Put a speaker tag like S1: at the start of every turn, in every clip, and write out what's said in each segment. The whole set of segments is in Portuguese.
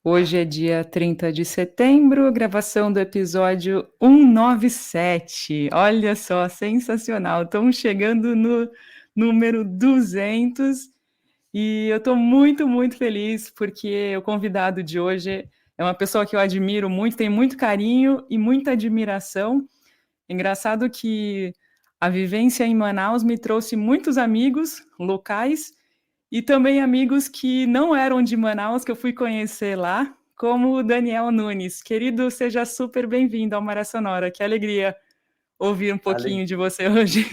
S1: Hoje é dia 30 de setembro, gravação do episódio 197. Olha só, sensacional. Estamos chegando no número 200 e eu estou muito, muito feliz porque o convidado de hoje é uma pessoa que eu admiro muito, tenho muito carinho e muita admiração. Engraçado que a vivência em Manaus me trouxe muitos amigos locais e também amigos que não eram de Manaus, que eu fui conhecer lá, como o Daniel Nunes. Querido, seja super bem-vindo ao Maré Sonora. Que alegria ouvir um pouquinho de você hoje.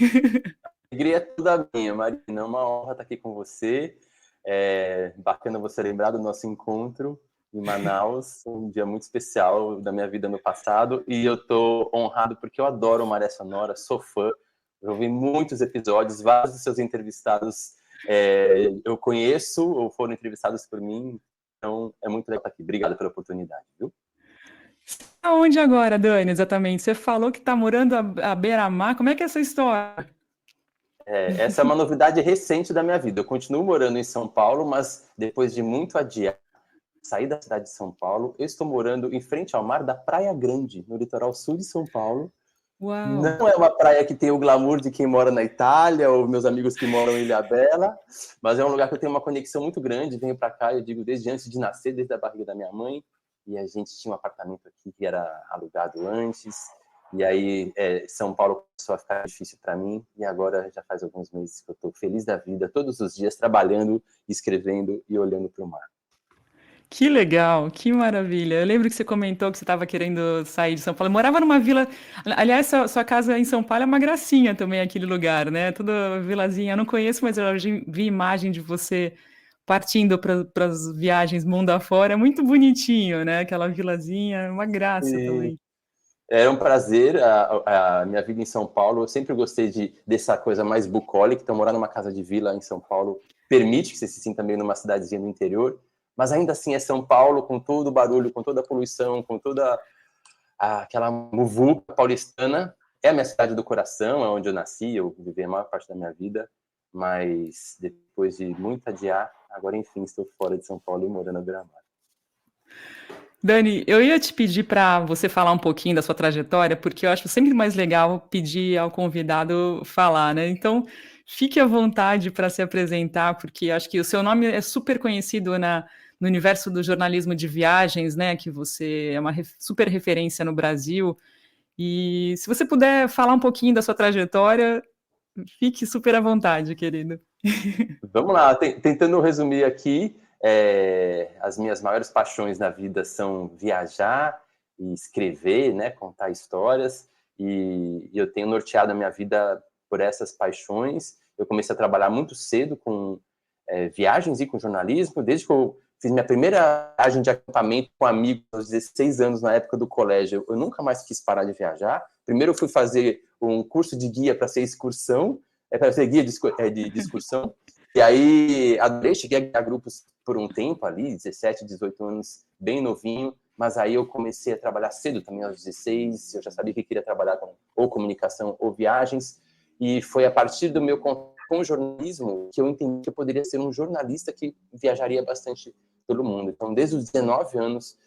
S2: Alegria é toda minha, Marina. É uma honra estar aqui com você. É bacana você lembrar do nosso encontro em Manaus, um dia muito especial da minha vida no passado. E eu estou honrado porque eu adoro o Maré Sonora, sou fã. Eu ouvi muitos episódios, vários dos seus entrevistados eu conheço ou foram entrevistados por mim. Então é muito legal estar aqui. Obrigado pela oportunidade, viu?
S1: Aonde agora, Dani, exatamente? Você falou que está morando à beira-mar. Como é que é essa história?
S2: Essa é uma novidade recente da minha vida. Eu continuo morando em São Paulo, mas depois de muito adiar sair da cidade de São Paulo, eu estou morando em frente ao mar da Praia Grande, no litoral sul de São Paulo.
S1: Uau!
S2: Não é uma praia que tem o glamour de quem mora na Itália ou meus amigos que moram em Ilhabela, mas é um lugar que eu tenho uma conexão muito grande. Venho para cá, eu digo, desde antes de nascer, desde a barriga da minha mãe. E a gente tinha um apartamento aqui que era alugado antes. E aí São Paulo começou a ficar difícil para mim. E agora já faz alguns meses que eu estou feliz da vida, todos os dias trabalhando, escrevendo e olhando para o mar.
S1: Que legal, que maravilha. Eu lembro que você comentou que você estava querendo sair de São Paulo. Eu morava numa vila. Aliás, sua casa em São Paulo é uma gracinha também, aquele lugar, né? Toda vilazinha. Eu não conheço, mas eu vi imagem de você partindo para as viagens mundo afora. É muito bonitinho, né? Aquela vilazinha, uma graça
S2: E
S1: também.
S2: é um prazer a minha vida em São Paulo. Eu sempre gostei dessa coisa mais bucólica. Então, morar numa casa de vila em São Paulo permite que você se sinta meio numa cidadezinha do interior. Mas ainda assim é São Paulo, com todo o barulho, com toda a poluição, com toda aquela muvuca paulistana. É a minha cidade do coração, é onde eu nasci, eu vivi a maior parte da minha vida. Mas depois de muito adiar, agora enfim estou fora de São Paulo e morando na beira-mar.
S1: Dani, eu ia te pedir para você falar um pouquinho da sua trajetória, porque eu acho sempre mais legal pedir ao convidado falar, né? Então, fique à vontade para se apresentar, porque acho que o seu nome é super conhecido no universo do jornalismo de viagens, né? Que você é uma super referência no Brasil. E se você puder falar um pouquinho da sua trajetória, fique super à vontade, querido.
S2: Vamos lá, tentando resumir aqui, as minhas maiores paixões na vida são viajar e escrever, né, contar histórias, e eu tenho norteado a minha vida por essas paixões. Eu comecei a trabalhar muito cedo com viagens e com jornalismo, desde que eu fiz minha primeira viagem de acampamento com amigos aos 16 anos, na época do colégio. Eu nunca mais quis parar de viajar. Primeiro eu fui fazer um curso de guia para ser excursão, para ser guia de excursão, e aí adorei, cheguei a guiar grupos por um tempo ali, 17, 18 anos, bem novinho, mas aí eu comecei a trabalhar cedo também, aos 16, eu já sabia que queria trabalhar com ou comunicação ou viagens, e foi a partir do meu contato com o jornalismo que eu entendi que eu poderia ser um jornalista que viajaria bastante pelo mundo. Então, desde os 19 anos,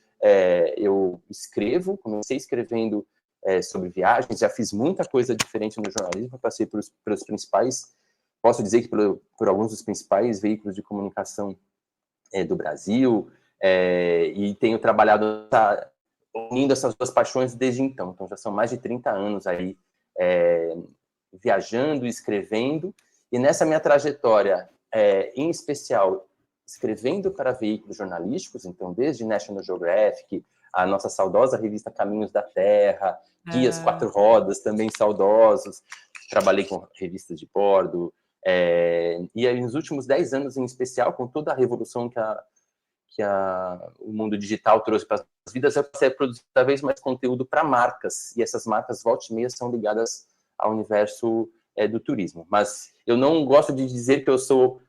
S2: eu escrevo, comecei escrevendo sobre viagens, já fiz muita coisa diferente no jornalismo, passei pelos principais, posso dizer que por alguns dos principais veículos de comunicação do Brasil, e tenho trabalhado unindo essas duas paixões desde então. Então, já são mais de 30 anos aí viajando, escrevendo, e nessa minha trajetória, em especial, escrevendo para veículos jornalísticos, então desde National Geographic, a nossa saudosa revista Caminhos da Terra, Guias
S1: Ah,
S2: Quatro Rodas, também saudosos, trabalhei com revistas de bordo, e aí, nos últimos 10 anos, em especial, com toda a revolução que o mundo digital trouxe para as vidas, eu passei a produzir cada vez mais conteúdo para marcas, e essas marcas, volta e meia, são ligadas ao universo do turismo. Mas eu não gosto de dizer que eu sou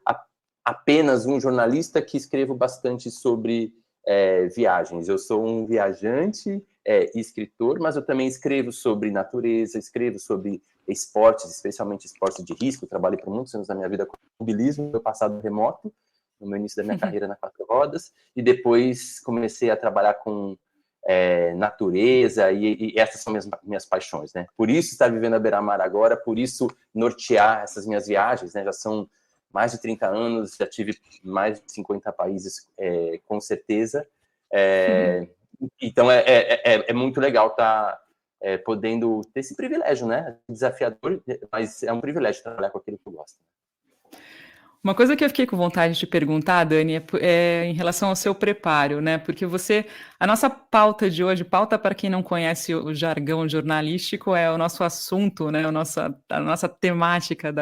S2: apenas um jornalista que escrevo bastante sobre viagens. Eu sou um viajante e escritor, mas eu também escrevo sobre natureza, escrevo sobre esportes, especialmente esportes de risco. Eu trabalhei por muitos anos da minha vida com mobilismo, meu passado remoto, no meu início da minha carreira na Quatro Rodas, e depois comecei a trabalhar com natureza, e essas são minhas paixões, né? Por isso estar vivendo a beira-mar agora, por isso nortear essas minhas viagens, né? Já são mais de 30 anos, já tive mais de 50 países, com certeza. Então, é muito legal estar podendo ter esse privilégio, né? Desafiador, mas é um privilégio trabalhar com aquilo que eu gosto.
S1: Uma coisa que eu fiquei com vontade de te perguntar, Dani, é em relação ao seu preparo, né? Porque a nossa pauta de hoje, pauta para quem não conhece o jargão jornalístico, é o nosso assunto, né? A nossa temática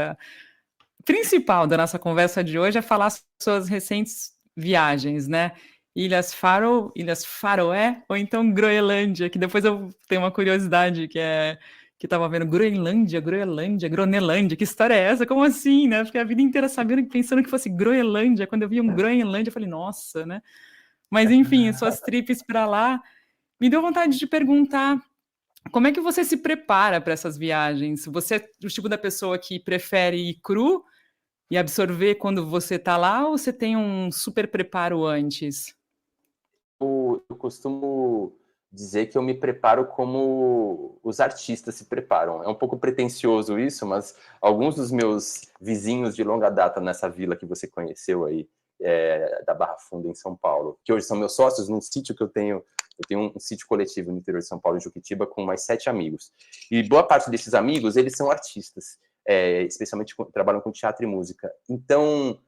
S1: principal da nossa conversa de hoje é falar sobre suas recentes viagens, né? Ilhas Faroé ou então Groenlândia, que depois eu tenho uma curiosidade que estava vendo Groenlândia, Gronelândia, que história é essa? Como assim, né? Fiquei a vida inteira pensando que fosse Groenlândia. Quando eu vi um Groenlândia, eu falei, nossa, né? Mas enfim, suas trips para lá, me deu vontade de perguntar como é que você se prepara para essas viagens? Você é o tipo da pessoa que prefere ir cru e absorver quando você está lá, ou você tem um super preparo antes?
S2: Eu costumo dizer que eu me preparo como os artistas se preparam. É um pouco pretensioso isso, mas alguns dos meus vizinhos de longa data nessa vila que você conheceu aí, da Barra Funda, em São Paulo, que hoje são meus sócios num sítio que eu tenho um sítio coletivo no interior de São Paulo, em Juquitiba, com mais 7 amigos. E boa parte desses amigos, eles são artistas, especialmente trabalham com teatro e música. Então,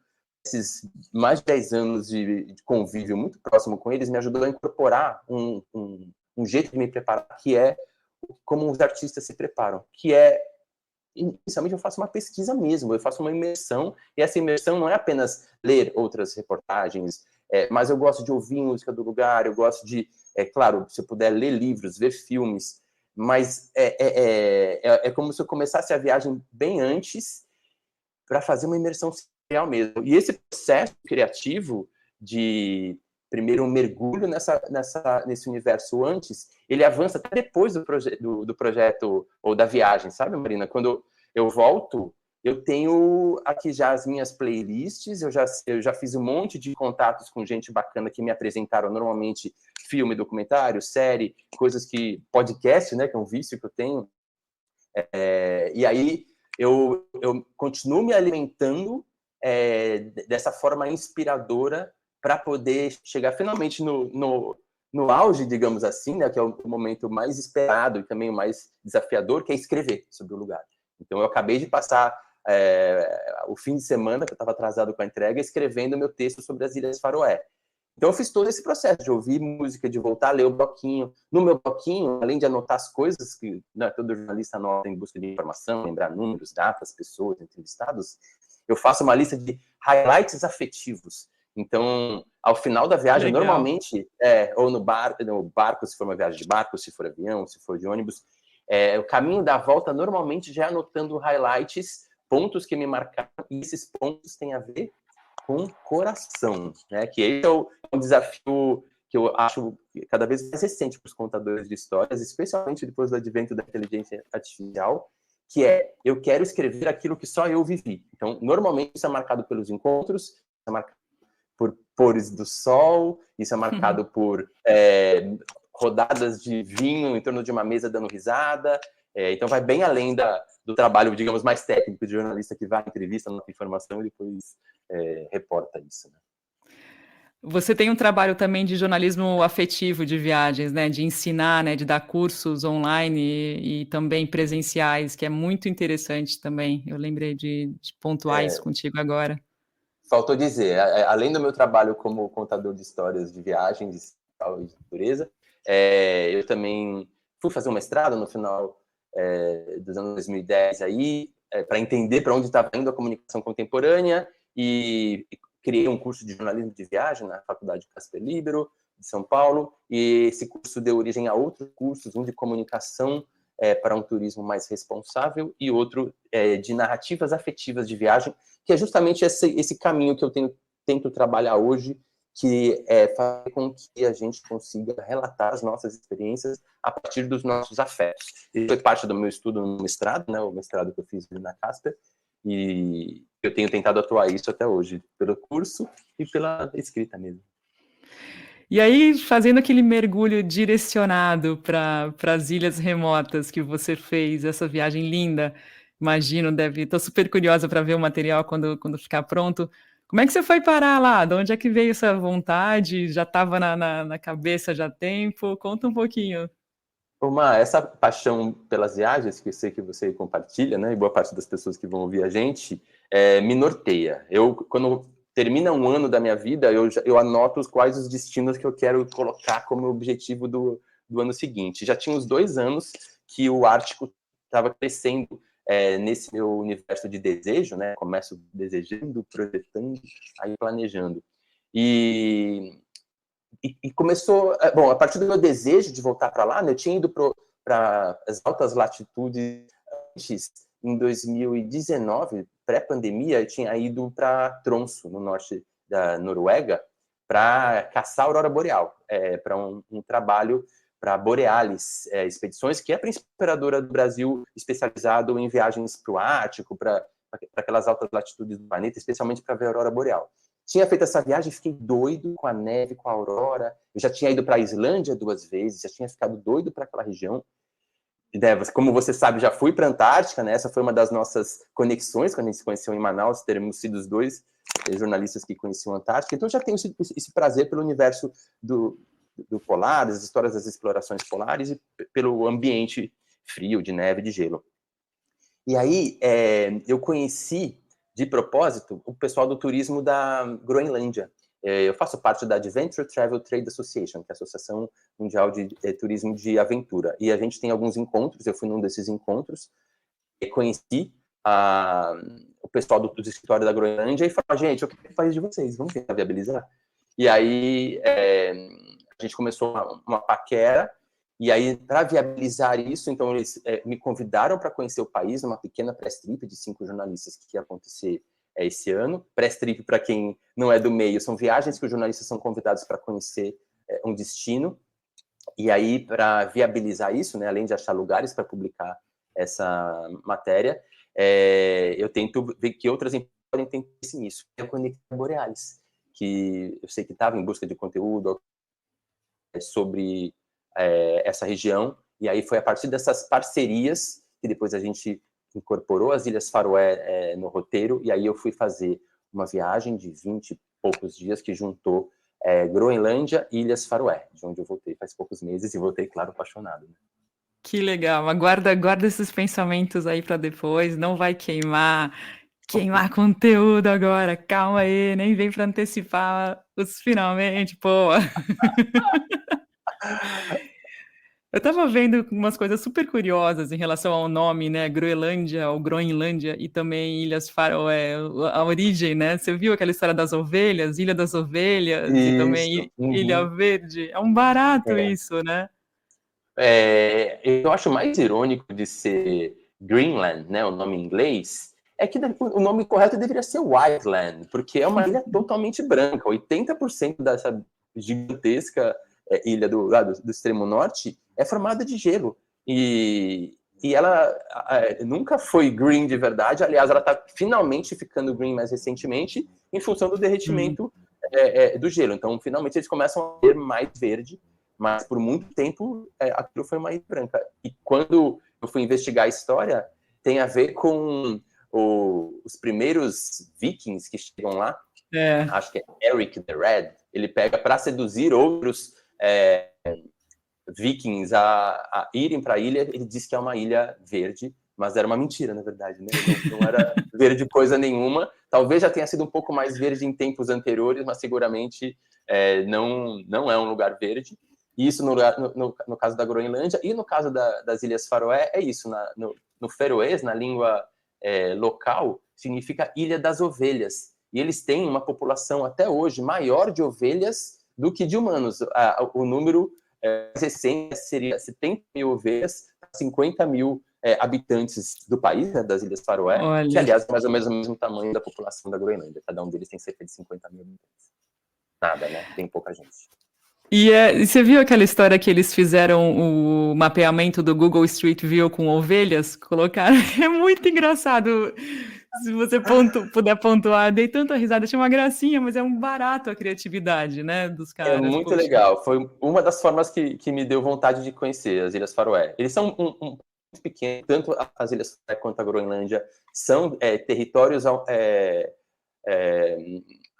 S2: esses mais de 10 anos de convívio muito próximo com eles me ajudou a incorporar um jeito de me preparar, que é como os artistas se preparam, que é, inicialmente, eu faço uma pesquisa mesmo, eu faço uma imersão, e essa imersão não é apenas ler outras reportagens, mas eu gosto de ouvir música do lugar, eu gosto de, claro, se eu puder, ler livros, ver filmes, mas é como se eu começasse a viagem bem antes para fazer uma imersão real mesmo. E esse processo criativo de, primeiro, um mergulho nesse universo antes, ele avança até depois do projeto ou da viagem, sabe, Marina? Quando eu volto, eu tenho aqui já as minhas playlists, eu já fiz um monte de contatos com gente bacana que me apresentaram normalmente filme, documentário, série, coisas podcast, né, que é um vício que eu tenho. E aí eu continuo me alimentando dessa forma inspiradora para poder chegar finalmente no auge, digamos assim, né, que é o momento mais esperado e também o mais desafiador, que é escrever sobre o lugar. Então, eu acabei de passar o fim de semana, que eu estava atrasado com a entrega, escrevendo meu texto sobre as Ilhas Faroé. Então, eu fiz todo esse processo de ouvir música, de voltar a ler o bloquinho. No meu bloquinho, além de anotar as coisas que, né, todo jornalista anota em busca de informação, lembrar números, datas, pessoas, entrevistados, eu faço uma lista de highlights afetivos. Então, ao final da viagem, legal, normalmente, ou no barco, se for uma viagem de barco, se for avião, se for de ônibus, o caminho da volta, normalmente, já anotando highlights, pontos que me marcaram, e esses pontos têm a ver com coração, né? Que esse é um desafio que eu acho cada vez mais recente para os contadores de histórias, especialmente depois do advento da inteligência artificial, que eu quero escrever aquilo que só eu vivi. Então, normalmente, isso é marcado pelos encontros, isso é marcado por pores do sol, isso é marcado por rodadas de vinho em torno de uma mesa dando risada. Então, vai bem além do trabalho, digamos, mais técnico de jornalista que vai à entrevista, nota informação e depois reporta isso, né?
S1: Você tem um trabalho também de jornalismo afetivo de viagens, né? De ensinar, né? De dar cursos online e também presenciais, que é muito interessante também. Eu lembrei de pontuar isso contigo agora.
S2: Faltou dizer, além do meu trabalho como contador de histórias de viagens e de natureza, eu também fui fazer um mestrado no final dos anos 2010 aí, para entender para onde estava indo a comunicação contemporânea, e criei um curso de jornalismo de viagem na Faculdade Casper Libero, de São Paulo, e esse curso deu origem a outros cursos, um de comunicação para um turismo mais responsável e outro de narrativas afetivas de viagem, que é justamente esse caminho que eu tento trabalhar hoje, que é fazer com que a gente consiga relatar as nossas experiências a partir dos nossos afetos. Isso foi parte do meu estudo no mestrado, né, o mestrado que eu fiz na Casper, e eu tenho tentado atuar isso até hoje, pelo curso e pela escrita mesmo.
S1: E aí, fazendo aquele mergulho direcionado para as ilhas remotas que você fez, essa viagem linda, imagino, deve. Estou super curiosa para ver o material quando ficar pronto. Como é que você foi parar lá? De onde é que veio essa vontade? Já estava na cabeça já há tempo? Conta um pouquinho.
S2: Essa paixão pelas viagens, que eu sei que você compartilha, né, e boa parte das pessoas que vão ouvir a gente, me norteia. Quando termina um ano da minha vida, eu anoto quais os destinos que eu quero colocar como objetivo do ano seguinte. Já tinha uns 2 anos que o Ártico estava crescendo nesse meu universo de desejo, né? Começo desejando, projetando, aí planejando. E começou... Bom, a partir do meu desejo de voltar para lá, né, eu tinha ido para as altas latitudes antes, em 2019, pré-pandemia, eu tinha ido para Tromsø, no norte da Noruega, para caçar a aurora boreal, para um trabalho para Borealis Expedições, que é a principal operadora do Brasil especializado em viagens para o Ártico, para aquelas altas latitudes do planeta, especialmente para ver a aurora boreal. Tinha feito essa viagem, fiquei doido com a neve, com a aurora. Eu já tinha ido para a Islândia 2 vezes, já tinha ficado doido para aquela região. Como você sabe, já fui para a Antártica, né? Essa foi uma das nossas conexões, quando a gente se conheceu em Manaus, teremos sido os 2 jornalistas que conheciam a Antártica. Então, já tenho esse prazer pelo universo do polar, das histórias das explorações polares e pelo ambiente frio, de neve, de gelo. E aí, eu conheci, de propósito, o pessoal do turismo da Groenlândia. Eu faço parte da Adventure Travel Trade Association, que é a Associação Mundial de Turismo de Aventura. E a gente tem alguns encontros, eu fui num desses encontros, e conheci o pessoal do escritório da Groenlândia e falei, gente, eu quero ir para o país de vocês, vamos tentar viabilizar. E aí, a gente começou uma paquera, e aí, para viabilizar isso, então eles me convidaram para conhecer o país numa pequena press trip de 5 jornalistas que ia acontecer esse ano. Press trip, para quem não é do meio, são viagens que os jornalistas são convidados para conhecer um destino. E aí, para viabilizar isso, né, além de achar lugares para publicar essa matéria, eu tento ver que outras empresas podem ter interesse nisso. Eu conectei a Borealis, que eu sei que estava em busca de conteúdo sobre essa região, e aí foi a partir dessas parcerias que depois a gente incorporou as Ilhas Faroé no roteiro, e aí eu fui fazer uma viagem de 20 e poucos dias que juntou Groenlândia e Ilhas Faroé, de onde eu voltei faz poucos meses, e voltei, claro, apaixonado. Né?
S1: Que legal, guarda esses pensamentos aí para depois, não vai queimar conteúdo agora, calma aí, nem vem para antecipar os finalmente, pô. Eu estava vendo umas coisas super curiosas em relação ao nome, né, Groenlândia ou Groenlândia e também Ilhas Faroé, a origem, né? Você viu aquela história das ovelhas, Ilha das Ovelhas e também Ilha Verde? É um barato isso, né?
S2: Eu acho mais irônico de ser Greenland, né, o nome em inglês, é que o nome correto deveria ser Whiteland, porque é uma ilha totalmente branca. 80% dessa gigantesca ilha do extremo norte é formada de gelo. E ela nunca foi green de verdade. Aliás, ela está finalmente ficando green mais recentemente em função do derretimento do gelo. Então, finalmente, eles começam a ser mais verde. Mas, por muito tempo, aquilo foi uma ilha branca. E quando eu fui investigar a história, tem a ver com os primeiros vikings que chegam lá. Acho que é Eric the Red. Ele pega para seduzir outros vikings a irem para a ilha. Ele diz que é uma ilha verde, mas era uma mentira, na verdade. Né? Não era verde coisa nenhuma. Talvez já tenha sido um pouco mais verde em tempos anteriores, mas seguramente não é um lugar verde. Isso no caso da Groenlândia, e no caso das Ilhas Faroé, é isso. No feroês, na língua local, significa Ilha das Ovelhas. E eles têm uma população, até hoje, maior de ovelhas do que de humanos. O número recente seria 70 mil ovelhas, 50 mil habitantes do país, né, das Ilhas Faroé, que, aliás, é mais ou menos o mesmo tamanho da população da Groenlândia. Cada um deles tem cerca de 50 mil habitantes. Nada, né? Tem pouca gente.
S1: E você viu aquela história que eles fizeram o mapeamento do Google Street View com ovelhas? Colocaram. É muito engraçado. Se você puder pontuar, dei tanta risada, achei uma gracinha, mas é um barato a criatividade, né, dos
S2: É
S1: caras,
S2: muito
S1: poxa.
S2: legal. Foi uma das formas que me deu vontade de conhecer as Ilhas Faroé. Eles são muito pequenos, tanto as Ilhas Faroé quanto a Groenlândia são territórios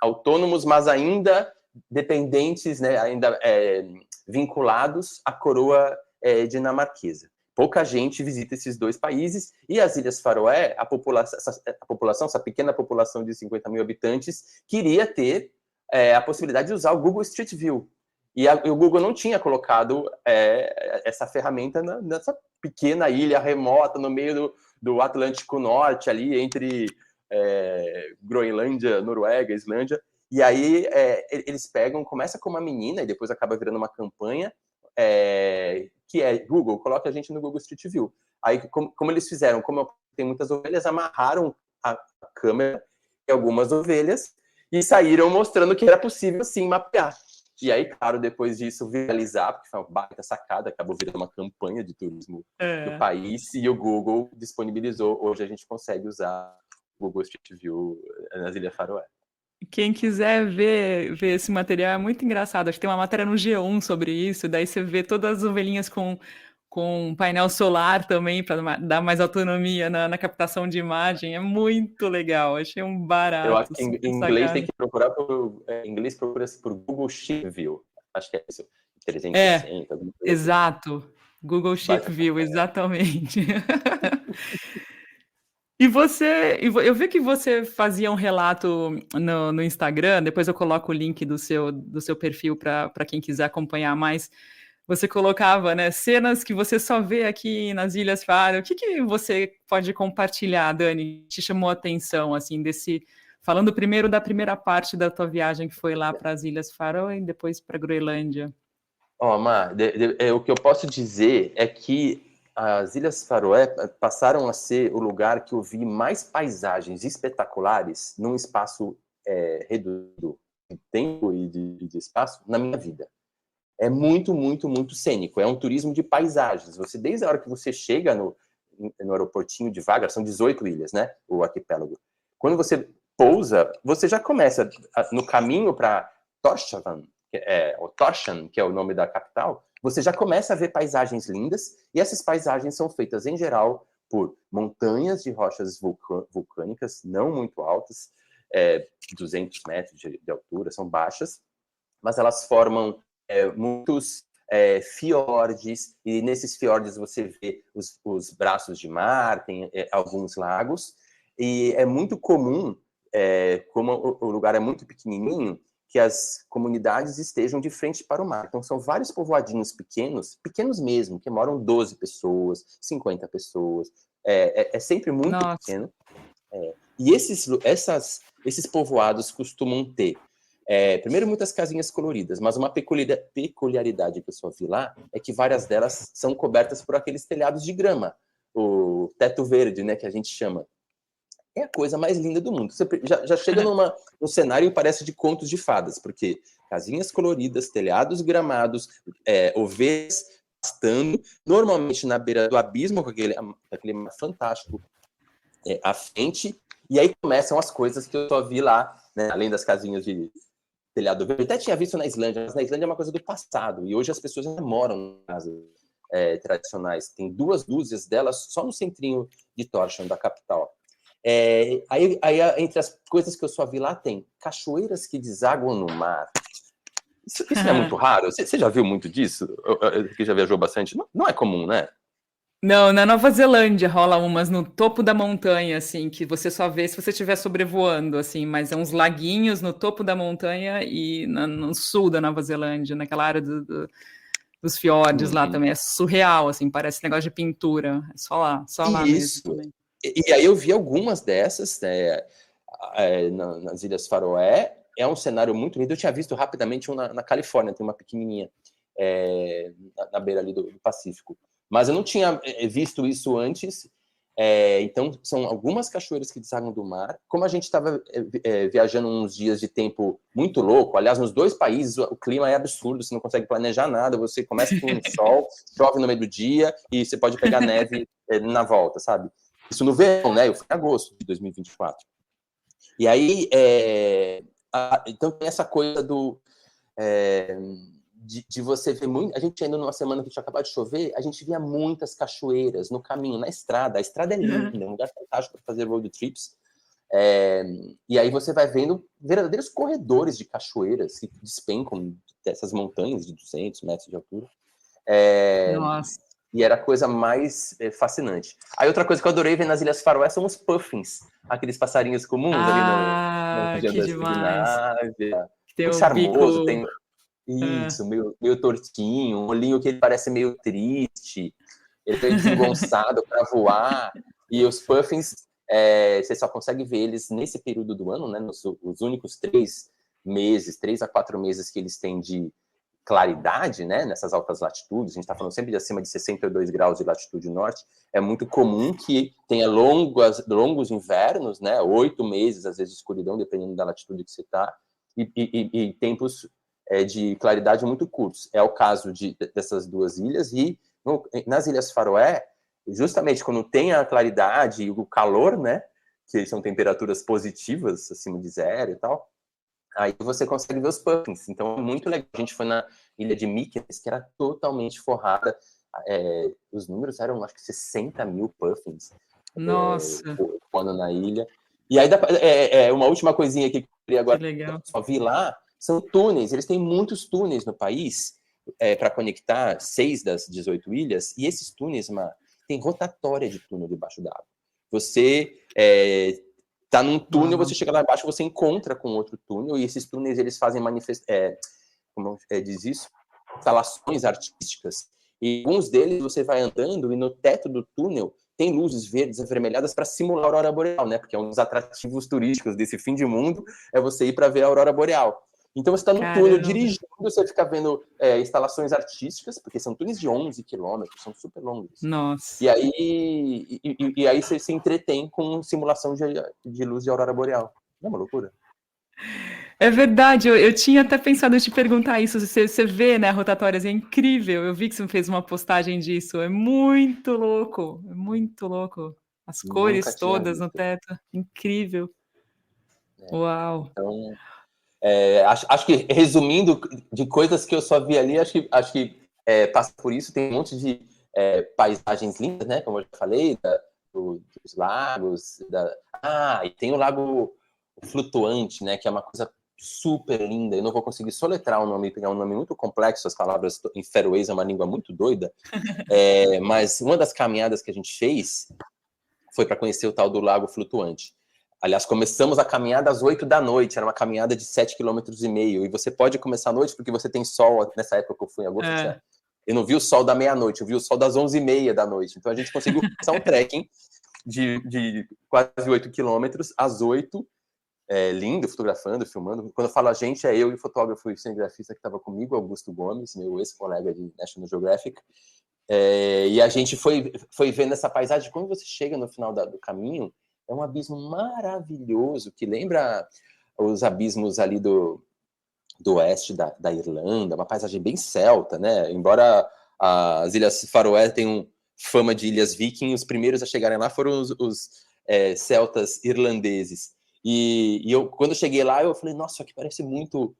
S2: autônomos, mas ainda dependentes, né, ainda vinculados à coroa dinamarquesa. Pouca gente visita esses dois países, e as Ilhas Faroé, a população, essa pequena população de 50 mil habitantes, queria ter a possibilidade de usar o Google Street View. E o Google não tinha colocado essa ferramenta nessa pequena ilha remota, no meio do Atlântico Norte, ali entre Groenlândia, Noruega, Islândia. E aí eles pegam, começa com uma menina, e depois acaba virando uma campanha, que é Google, coloca a gente no Google Street View. Aí, como eles fizeram, como tem muitas ovelhas, amarraram a câmera em algumas ovelhas e saíram mostrando que era possível, sim, mapear. E aí, claro, depois disso, viralizar, porque foi uma baita sacada, acabou virando uma campanha de turismo do país, e o Google disponibilizou. Hoje a gente consegue usar o Google Street View nas Ilhas Faroé.
S1: Quem quiser ver esse material é muito engraçado. Acho que tem uma matéria no G1 sobre isso. Daí você vê todas as ovelhinhas com painel solar também, para dar mais autonomia na captação de imagem. É muito legal. Achei um
S2: Eu acho
S1: barato.
S2: que em inglês tem que procurar em inglês procura-se por Google Street View. Acho que é isso. 360.
S1: Exato. Google Street View, exatamente. E eu vi que você fazia um relato no Instagram, depois eu coloco o link do seu perfil para quem quiser acompanhar mais. Você colocava, né, cenas que você só vê aqui nas Ilhas Faro. O que você pode compartilhar, Dani? Te chamou a atenção, assim, falando primeiro da primeira parte da tua viagem, que foi lá para as Ilhas Faro e depois para a Groenlândia.
S2: Mar, o que eu posso dizer é que as Ilhas Faroé passaram a ser o lugar que eu vi mais paisagens espetaculares num espaço reduzido de tempo e de espaço na minha vida. É muito, muito, muito cênico. É um turismo de paisagens. Desde a hora que você chega no aeroportinho de Vágar, são 18 ilhas, né? O arquipélago. Quando você pousa, você já começa no caminho para Tórshavn, o Tórshavn, que é o nome da capital, você já começa a ver paisagens lindas, e essas paisagens são feitas, em geral, por montanhas de rochas vulcânicas, não muito altas, 200 metros de altura, são baixas, mas elas formam muitos fiordes, e nesses fiordes você vê os braços de mar, tem alguns lagos, e é muito comum, como o lugar é muito pequenininho, que as comunidades estejam de frente para o mar. Então, são vários povoadinhos pequenos mesmo, que moram 12 pessoas, 50 pessoas. É sempre muito pequeno. E esses povoados costumam ter, primeiro, muitas casinhas coloridas, mas uma peculiaridade que eu só vi lá é que várias delas são cobertas por aqueles telhados de grama, o teto verde, né, que a gente chama. É a coisa mais linda do mundo. Você já chega num cenário que parece de contos de fadas, porque casinhas coloridas, telhados gramados, ovelhas pastando, normalmente na beira do abismo, com aquele mar fantástico à frente, e aí começam as coisas que eu só vi lá, né, além das casinhas de telhado verde. Eu até tinha visto na Islândia, mas na Islândia é uma coisa do passado, e hoje as pessoas ainda moram em casas tradicionais. Tem 2 dúzias delas só no centrinho de Tórshavn, da capital. Aí, entre as coisas que eu só vi lá, tem cachoeiras que desaguam no mar. Isso não é muito raro? Você já viu muito disso? Que já viajou bastante? Não é comum, né?
S1: Não, na Nova Zelândia rola umas no topo da montanha, assim, que você só vê se você estiver sobrevoando, assim, mas é uns laguinhos no topo da montanha e no sul da Nova Zelândia, naquela área dos fiordes lá também. É surreal, assim, parece negócio de pintura. É só lá mesmo também.
S2: E aí eu vi algumas dessas nas Ilhas Faroé. É um cenário muito lindo. Eu tinha visto rapidamente na Califórnia, tem uma pequenininha na beira ali do Pacífico. Mas eu não tinha visto isso antes. Então, são algumas cachoeiras que desagam do mar. Como a gente estava viajando uns dias de tempo muito louco, aliás, nos 2 países o clima é absurdo, você não consegue planejar nada, você começa com sol, chove no meio do dia e você pode pegar neve na volta, sabe? Isso no verão, né? Eu fui em agosto de 2024. E aí, então tem essa coisa de você ver muito. A gente ainda numa semana que tinha acabado de chover, a gente via muitas cachoeiras no caminho, na estrada. A estrada é linda, é um lugar fantástico para fazer road trips. E aí você vai vendo verdadeiros corredores de cachoeiras que despencam dessas montanhas de 200 metros de altura.
S1: Nossa.
S2: E era a coisa mais fascinante. Aí outra coisa que eu adorei ver nas Ilhas Faroé são os puffins, aqueles passarinhos comuns ali na região
S1: Que
S2: da
S1: demais.
S2: Escandinávia.
S1: Tem
S2: Muito
S1: o
S2: charmoso,
S1: bico...
S2: tem isso, meio tortinho, um olhinho que ele parece meio triste, ele é desengonçado para voar. E os puffins, você só consegue ver eles nesse período do ano, né? Os únicos 3 a 4 meses que eles têm de claridade, né, nessas altas latitudes, a gente está falando sempre de acima de 62 graus de latitude norte, é muito comum que tenha longos invernos, né, 8 meses, às vezes, de escuridão, dependendo da latitude que você está, e tempos de claridade muito curtos. É o caso dessas duas ilhas, e nas Ilhas Faroé, justamente quando tem a claridade e o calor, né, que são temperaturas positivas, acima de zero e tal, aí você consegue ver os puffins. Então é muito legal. A gente foi na ilha de Mykonos, que era totalmente forrada. Os números eram, acho que 60 mil puffins
S1: Nossa,
S2: quando na ilha. E aí, uma última coisinha aqui que eu queria agora,
S1: que legal.
S2: só vi lá, são túneis. Eles têm muitos túneis no país para conectar 6 das 18 ilhas. E esses túneis, tem rotatória de túnel debaixo d'água. Você tá num túnel, você chega lá embaixo, você encontra com outro túnel, e esses túneis, eles fazem como diz isso? Instalações artísticas. E alguns deles você vai andando e no teto do túnel tem luzes verdes avermelhadas para simular a aurora boreal, né? Porque um dos atrativos turísticos desse fim de mundo é você ir para ver a aurora boreal. Então você está no túnel dirigindo, você fica vendo instalações artísticas, porque são túneis de 11 quilômetros, são super longos.
S1: Nossa.
S2: E aí você se entretém com simulação de luz de aurora boreal. Não é uma loucura?
S1: É verdade, eu tinha até pensado em te perguntar isso. Você vê, né, rotatórias, é incrível. Eu vi que você fez uma postagem disso. É muito louco, é muito louco. As cores todas no teto, incrível. Uau.
S2: Então, acho que, resumindo, de coisas que eu só vi ali, acho que passa por isso. Tem um monte de paisagens lindas, né? Como eu já falei, dos lagos. E tem o Lago Flutuante, né? Que é uma coisa super linda. Eu não vou conseguir soletrar o nome, porque é um nome muito complexo. As palavras em feroês é uma língua muito doida. Mas uma das caminhadas que a gente fez foi para conhecer o tal do Lago Flutuante. Aliás, começamos a caminhada às 8 da noite, era uma caminhada de 7,5 km, e você pode começar à noite porque você tem sol. Nessa época que eu fui em agosto, eu não vi o sol da meia-noite, eu vi o sol das 11h30 da noite. Então a gente conseguiu começar um trekking de quase 8 quilômetros às 8, lindo, fotografando, filmando. Quando eu falo a gente, é eu e o fotógrafo e cinegrafista que estava comigo, Augusto Gomes, meu ex-colega de National Geographic. E a gente foi vendo essa paisagem. Quando você chega no final do caminho, é um abismo maravilhoso, que lembra os abismos ali do oeste da Irlanda, uma paisagem bem celta, né? Embora as Ilhas Faroé tenham fama de ilhas viking, os primeiros a chegarem lá foram os celtas irlandeses. E eu, quando cheguei lá, eu falei, nossa, aqui parece muito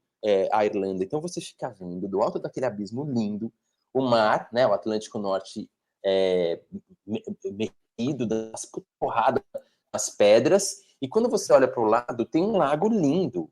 S2: a Irlanda. Então você fica vendo do alto daquele abismo lindo, o mar, né, o Atlântico Norte mexido, das porradas nas pedras, e quando você olha para o lado, tem um lago lindo,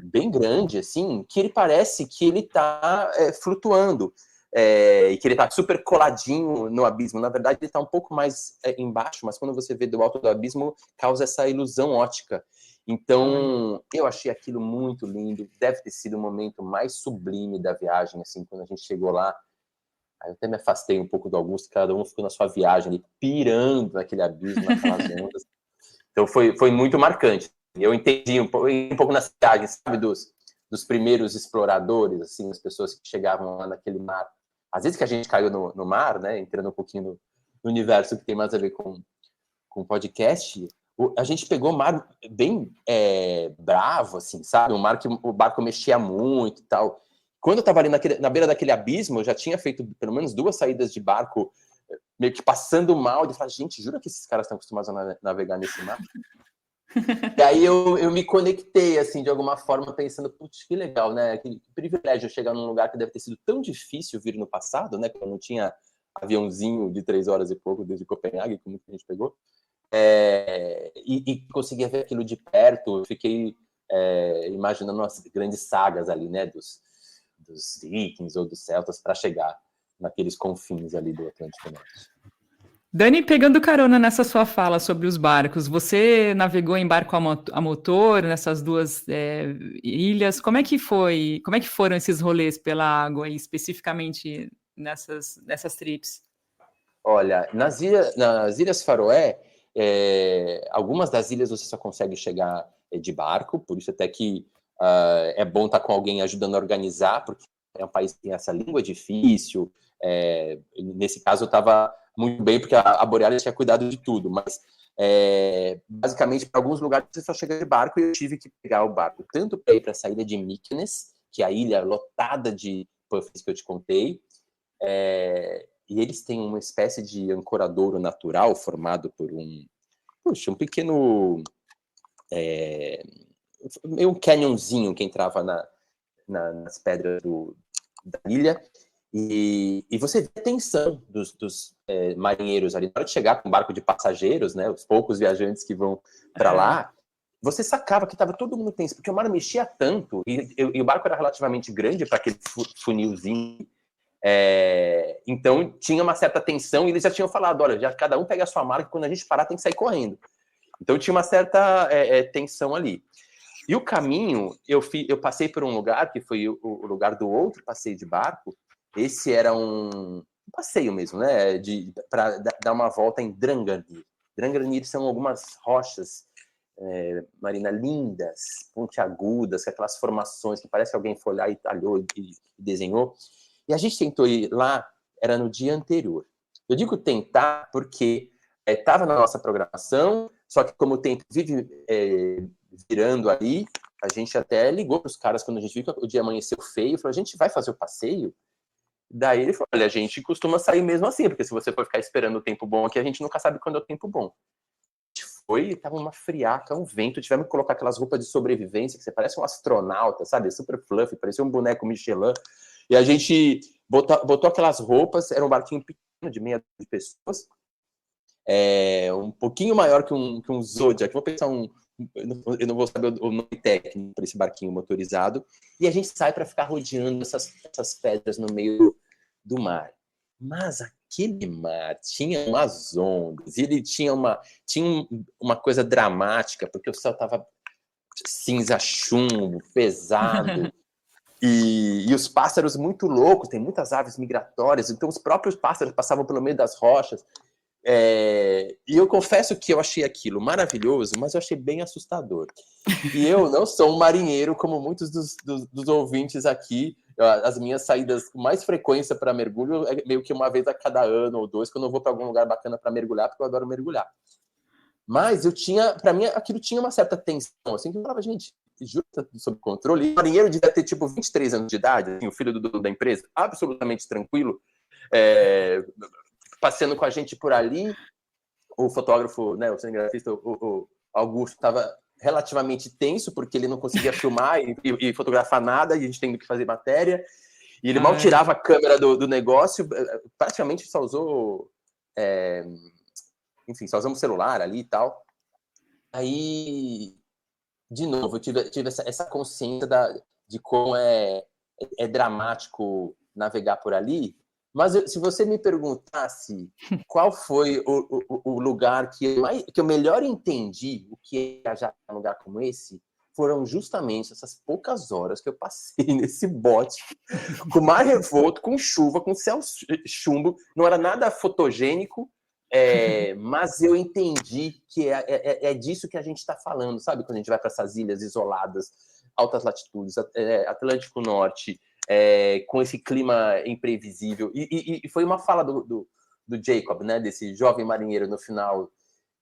S2: bem grande, assim, que ele parece que ele está flutuando, e que ele está super coladinho no abismo. Na verdade, ele está um pouco mais embaixo, mas quando você vê do alto do abismo, causa essa ilusão ótica. Então, eu achei aquilo muito lindo. Deve ter sido o momento mais sublime da viagem, assim, quando a gente chegou lá. Aí eu até me afastei um pouco do Augusto, cada um ficou na sua viagem ali, pirando naquele abismo, naquelas ondas. Então foi muito marcante. Eu entendi um pouco nas viagens, sabe, dos primeiros exploradores, assim, as pessoas que chegavam lá naquele mar. Às vezes que a gente caiu no mar, né, entrando um pouquinho no universo que tem mais a ver com podcast, a gente pegou um mar bem bravo, assim, sabe? Um mar que o barco mexia muito e tal. Quando eu estava ali na beira daquele abismo, eu já tinha feito pelo menos 2 saídas de barco meio que passando mal, de falar, gente, jura que esses caras estão acostumados a navegar nesse mar? E aí eu me conectei, assim, de alguma forma, pensando, putz, que legal, né? Que privilégio chegar num lugar que deve ter sido tão difícil vir no passado, né? Quando não tinha aviãozinho de 3 horas e pouco desde Copenhague, como a gente pegou. E conseguia ver aquilo de perto. Eu fiquei imaginando as grandes sagas ali, né? Dos vikings ou dos celtas para chegar naqueles confins ali do Atlântico Norte.
S1: Dani, pegando carona nessa sua fala sobre os barcos, você navegou em barco a motor nessas duas ilhas? Como é que foi? Como é que foram esses rolês pela água, especificamente nessas trips?
S2: Olha, nas Ilhas Faroé, algumas das ilhas você só consegue chegar de barco, por isso até que é bom estar com alguém ajudando a organizar, porque é um país que tem essa língua difícil. Nesse caso, eu estava muito bem, porque a Borealis tinha cuidado de tudo, mas basicamente, para alguns lugares você só chega de barco, e eu tive que pegar o barco tanto para ir para essa ilha de Mykines, que é a ilha lotada de puffins que eu te contei, e eles têm uma espécie de ancoradouro natural formado por um pequeno meio um canyonzinho que entrava nas pedras da ilha, e você vê a tensão dos marinheiros ali. Na hora de chegar com um barco de passageiros, né, os poucos viajantes que vão para lá, você sacava que estava todo mundo tenso, porque o mar mexia tanto, e o barco era relativamente grande para aquele funilzinho, então tinha uma certa tensão, e eles já tinham falado, olha, já cada um pega a sua marca, quando a gente parar tem que sair correndo. Então tinha uma certa tensão ali. E o caminho, eu passei por um lugar, que foi o lugar do outro passeio de barco. Esse era um passeio mesmo, né? Para dar uma volta em Drangarnir. Drangarnir são algumas rochas, Marina, lindas, pontiagudas, com aquelas formações que parece que alguém foi lá e talhou e desenhou. E a gente tentou ir lá, era no dia anterior. Eu digo tentar porque estava na nossa programação, só que como o tempo vive virando ali, a gente até ligou para os caras quando a gente viu que o dia amanheceu feio, falou, a gente vai fazer o passeio? Daí ele falou, olha, a gente costuma sair mesmo assim, porque se você for ficar esperando o tempo bom aqui, a gente nunca sabe quando é o tempo bom. A gente foi, tava uma friaca, um vento, tivemos que colocar aquelas roupas de sobrevivência, que você parece um astronauta, sabe? Super fluffy, parecia um boneco Michelin. E a gente botou aquelas roupas, era um barquinho pequeno, de meia dúzia de pessoas, um pouquinho maior que um Zodiac, vou pensar eu não vou saber o nome técnico para esse barquinho motorizado, e a gente sai para ficar rodeando essas pedras no meio do mar. Mas aquele mar tinha umas ondas, e ele tinha uma coisa dramática, porque o céu estava cinza chumbo, pesado, e os pássaros muito loucos, tem muitas aves migratórias, então os próprios pássaros passavam pelo meio das rochas. E eu confesso que eu achei aquilo maravilhoso, mas eu achei bem assustador. E eu não sou um marinheiro como muitos dos ouvintes aqui. As minhas saídas com mais frequência para mergulho é meio que uma vez a cada ano ou dois, quando eu vou para algum lugar bacana para mergulhar, porque eu adoro mergulhar. Mas para mim, aquilo tinha uma certa tensão, assim, que eu falava, gente, juro que tá tudo sob controle. E o marinheiro devia ter, tipo, 23 anos de idade, assim, o filho do dono da empresa, absolutamente tranquilo, passeando com a gente por ali. O fotógrafo, né, o cinegrafista, o Augusto, estava relativamente tenso, porque ele não conseguia filmar e fotografar nada, e a gente tendo que fazer matéria. E ele mal tirava a câmera do negócio, praticamente só usou... enfim, só usamos celular ali e tal. Aí, de novo, eu tive essa consciência de como é dramático navegar por ali. Mas se você me perguntasse qual foi o lugar que eu melhor entendi o que é viajar num lugar como esse, foram justamente essas poucas horas que eu passei nesse bote, com mar revolto, com chuva, com céu chumbo, não era nada fotogênico, mas eu entendi que é disso que a gente está falando, sabe? Quando a gente vai para essas ilhas isoladas, altas latitudes, Atlântico Norte, com esse clima imprevisível. E foi uma fala do Jacob, né? Desse jovem marinheiro no final.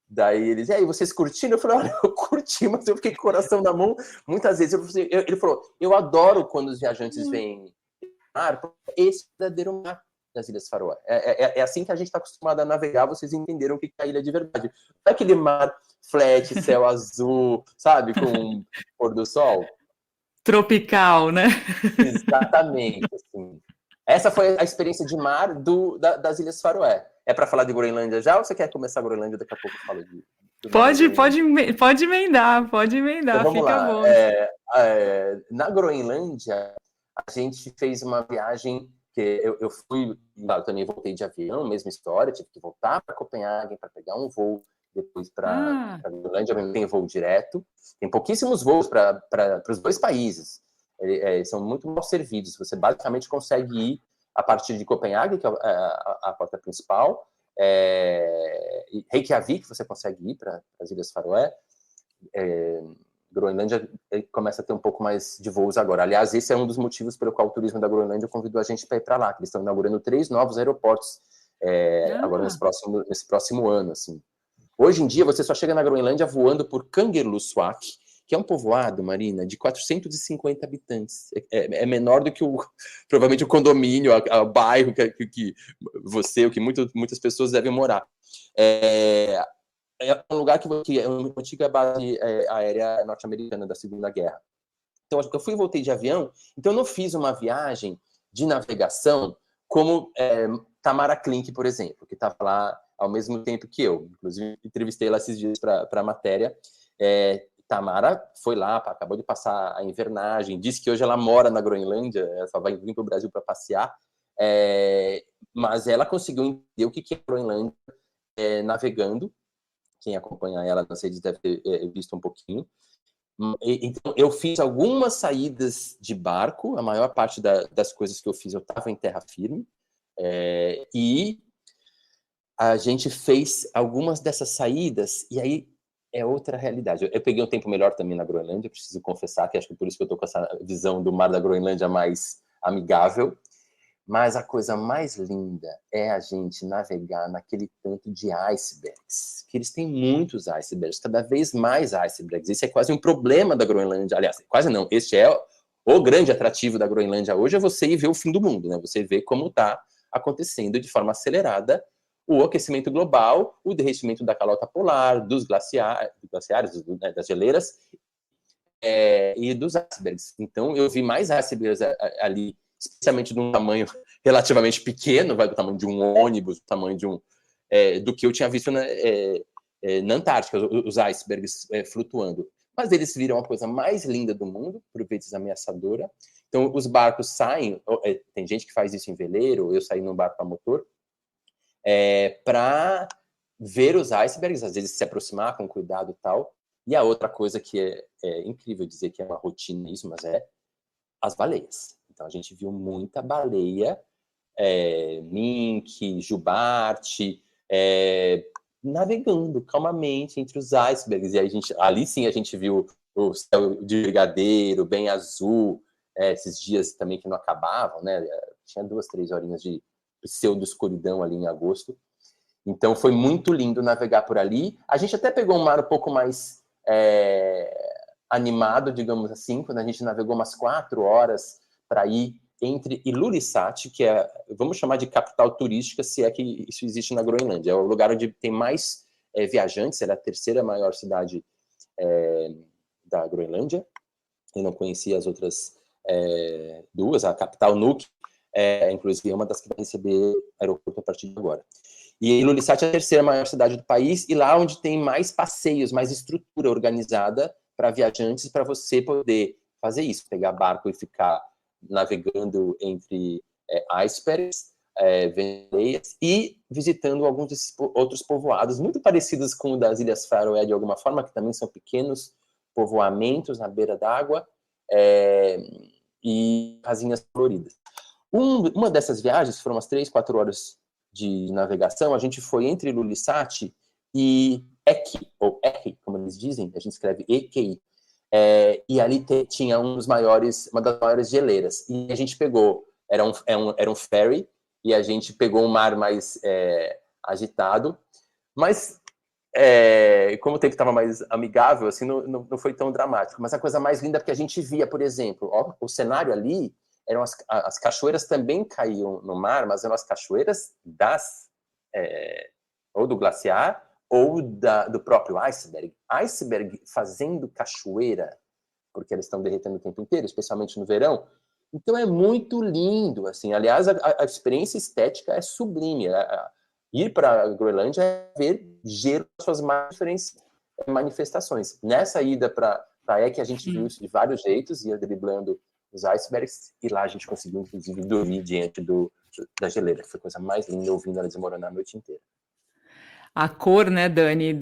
S2: Daí eles, e aí, vocês curtiram? Eu falei, olha, eu curti, mas eu fiquei com o coração na mão. Muitas vezes ele falou, eu adoro quando os viajantes vêm mar, esse verdadeiro mar. das Ilhas Faroé. É assim que a gente está acostumado a navegar, vocês entenderam o que é a ilha de verdade. Não é aquele mar flat, céu azul, sabe, com pôr do sol.
S1: Tropical, né?
S2: Exatamente, assim. Essa foi a experiência de mar das Ilhas Faroé. É para falar de Groenlândia já ou você quer começar a Groenlândia? Daqui a pouco eu falo do mar da Groenlândia.
S1: Pode emendar,
S2: Então vamos
S1: fica
S2: lá.
S1: bom.
S2: Na Groenlândia, a gente fez uma viagem que eu fui, eu também voltei de avião, mesma história, tive que voltar para Copenhague para pegar um voo depois para a Groenlândia, tem voo direto. Tem pouquíssimos voos para os dois países. São muito mal servidos. Você basicamente consegue ir a partir de Copenhague, que é a porta principal, e Reykjavik você consegue ir para as Ilhas Faroé. Groenlândia começa a ter um pouco mais de voos agora. Aliás, esse é um dos motivos pelo qual o turismo da Groenlândia convidou a gente para ir para lá, que eles estão inaugurando 3 novos aeroportos agora nesse próximo ano. Assim. Hoje em dia, você só chega na Groenlândia voando por Kangerlussuaq, que é um povoado, Marina, de 450 habitantes. É menor do que provavelmente o condomínio, o bairro que você, que muitas pessoas devem morar. É um lugar que é uma antiga base aérea norte-americana da Segunda Guerra. Então, eu fui e voltei de avião, então eu não fiz uma viagem de navegação como Tamara Klink, por exemplo, que estava lá ao mesmo tempo que eu. Inclusive, entrevistei ela esses dias para a matéria. Tamara foi lá, acabou de passar a invernagem, disse que hoje ela mora na Groenlândia, ela só vai vir para o Brasil para passear, mas ela conseguiu entender o que é a Groenlândia navegando. Quem acompanha ela nas redes deve ter visto um pouquinho. Então, eu fiz algumas saídas de barco, a maior parte das coisas que eu fiz eu estava em terra firme, e a gente fez algumas dessas saídas, e aí é outra realidade. Eu peguei um tempo melhor também na Groenlândia, preciso confessar, que acho que por isso que eu estou com essa visão do mar da Groenlândia mais amigável. Mas a coisa mais linda é a gente navegar naquele tanto de icebergs, que eles têm muitos icebergs, cada vez mais icebergs. Esse é quase um problema da Groenlândia. Aliás, quase não, este é o grande atrativo da Groenlândia hoje, é você ir ver o fim do mundo, né? Você vê como está acontecendo de forma acelerada o aquecimento global, o derretimento da calota polar, dos glaciares, das geleiras e dos icebergs. Então, eu vi mais icebergs ali, especialmente de um tamanho relativamente pequeno, vai do tamanho de um ônibus, do tamanho de do que eu tinha visto na Antártica, os icebergs flutuando. Mas eles viram a coisa mais linda do mundo, por vezes ameaçadora. Então, os barcos saem, tem gente que faz isso em veleiro, eu saí num barco a motor, para ver os icebergs, às vezes se aproximar com cuidado e tal. E a outra coisa que é incrível dizer que é uma rotina isso, mas as baleias. Então, a gente viu muita baleia, mink, jubarte, navegando calmamente entre os icebergs. E ali sim a gente viu o céu de brigadeiro, bem azul, esses dias também que não acabavam, né? Tinha 2, 3 horinhas de pseudo-escuridão ali em agosto. Então, foi muito lindo navegar por ali. A gente até pegou um mar um pouco mais animado, digamos assim, quando a gente navegou umas 4 horas para ir entre Ilulissat, que vamos chamar de capital turística, se é que isso existe na Groenlândia. É o lugar onde tem mais viajantes, ela é a terceira maior cidade da Groenlândia. Eu não conhecia as outras 2, a capital Nuuk, inclusive é uma das que vai receber aeroporto a partir de agora. E Ilulissat é a terceira maior cidade do país, e lá onde tem mais passeios, mais estrutura organizada para viajantes, para você poder fazer isso, pegar barco e ficar navegando entre icebergs, veleias, e visitando alguns desses outros povoados, muito parecidos com o das Ilhas Faroé, de alguma forma, que também são pequenos povoamentos na beira d'água, e casinhas coloridas. Uma dessas viagens, foram umas 3, 4 horas de navegação, a gente foi entre Ilulissat e Eki, ou Eki, como eles dizem, a gente escreve EQI, e ali tinha uma das maiores geleiras, e a gente pegou, era um ferry, e a gente pegou um mar mais agitado, mas como o tempo estava mais amigável, assim, não foi tão dramático, mas a coisa mais linda é que a gente via, por exemplo, o cenário ali as cachoeiras também caíam no mar, mas eram as cachoeiras ou do glaciar ou do próprio iceberg fazendo cachoeira, porque eles estão derretendo o tempo inteiro, especialmente no verão. Então é muito lindo, assim. Aliás, a experiência estética é sublime. Ir para a Groenlândia é ver gelo nas suas mais diferentes manifestações. Nessa ida para Aec, a gente viu isso de vários jeitos, ia driblando os icebergs, e lá a gente conseguiu, inclusive, dormir diante da geleira, que foi a coisa mais linda, ouvindo ela desmoronar a noite inteira.
S1: A cor, né, Dani,